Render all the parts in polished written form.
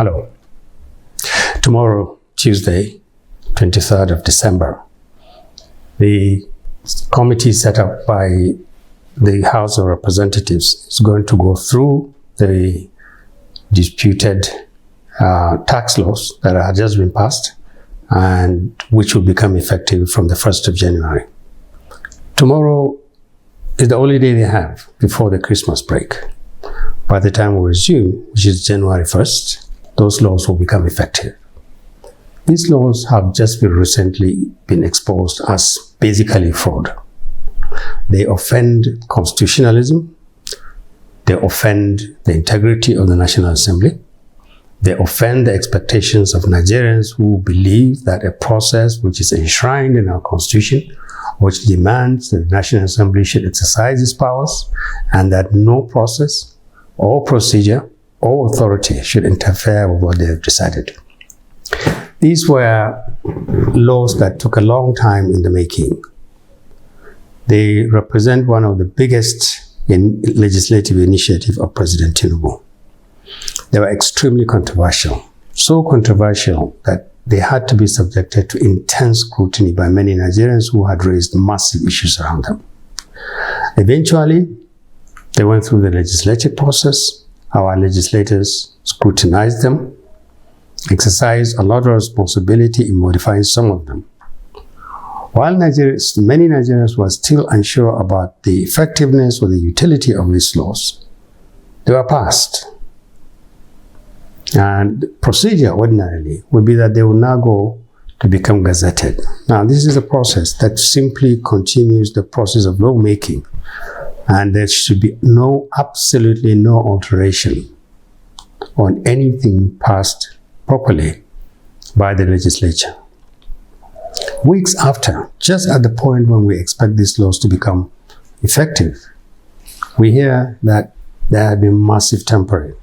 Hello. Tomorrow, Tuesday, 23rd of December, the committee set up by the House of Representatives is going to go through the disputed tax laws that have just been passed and which will become effective from the 1st of January. Tomorrow is the only day they have before the Christmas break. By the time we resume, which is January 1st, those laws will become effective. These laws have just recently been exposed as basically fraud. They offend constitutionalism. They offend the integrity of the National Assembly. They offend the expectations of Nigerians who believe that a process which is enshrined in our Constitution, which demands that the National Assembly should exercise its powers, and that no process or procedure or authority should interfere with what they have decided. These were laws that took a long time in the making. They represent one of the biggest legislative initiatives of President Tinubu. They were extremely controversial, so controversial that they had to be subjected to intense scrutiny by many Nigerians who had raised massive issues around them. Eventually, they went through the legislative process. Our legislators scrutinized them, exercised a lot of responsibility in modifying some of them. While many Nigerians were still unsure about the effectiveness or the utility of these laws, they were passed. And the procedure ordinarily would be that they will now go to become gazetted. Now, this is a process that simply continues the process of lawmaking, and there should be absolutely no alteration on anything passed properly by the legislature. Weeks after, just at the point when we expect these laws to become effective, we hear that there had been massive tampering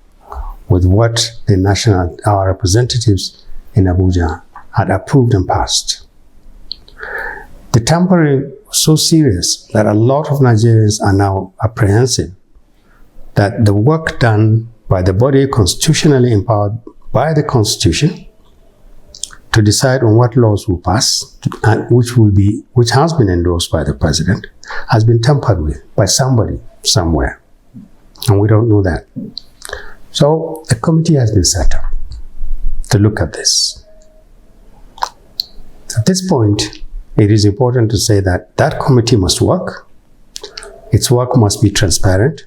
with what our representatives in Abuja had approved and passed. The tampering was so serious that a lot of Nigerians are now apprehensive that the work done by the body constitutionally empowered by the Constitution to decide on what laws will pass, and which has been endorsed by the President, has been tampered with by somebody somewhere. And we don't know that. So a committee has been set up to look at this. At this point, it is important to say that that committee must work. Its work must be transparent.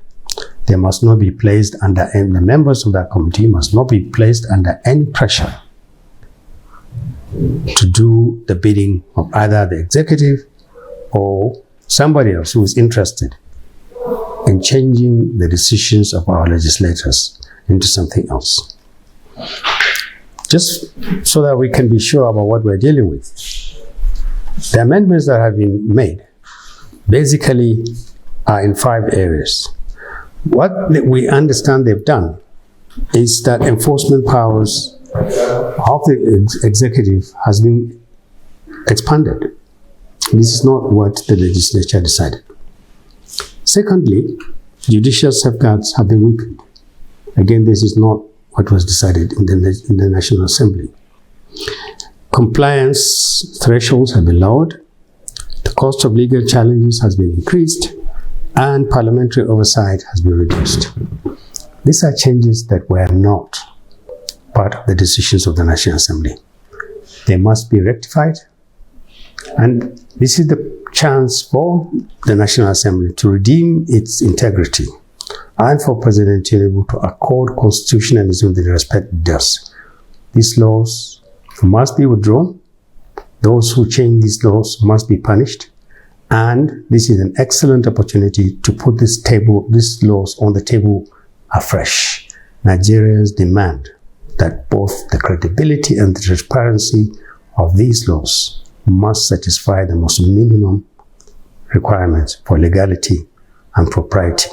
They must not be placed under, and the members of that committee must not be placed under any pressure to do the bidding of either the executive or somebody else who is interested in changing the decisions of our legislators into something else. Just so that we can be sure about what we're dealing with. The amendments that have been made basically are in 5 areas. What we understand they've done is that enforcement powers of the executive has been expanded. This is not what the legislature decided. Secondly, judicial safeguards have been weakened. Again, this is not what was decided in the National Assembly. Compliance thresholds have been lowered, the cost of legal challenges has been increased, and parliamentary oversight has been reduced. These are changes that were not part of the decisions of the National Assembly. They must be rectified, and this is the chance for the National Assembly to redeem its integrity and for President Tinubu to accord constitutionalism the respect it does. These laws must be withdrawn. Those who change these laws must be punished. And this is an excellent opportunity to put these laws on the table afresh. Nigerians demand that both the credibility and the transparency of these laws must satisfy the most minimum requirements for legality and propriety.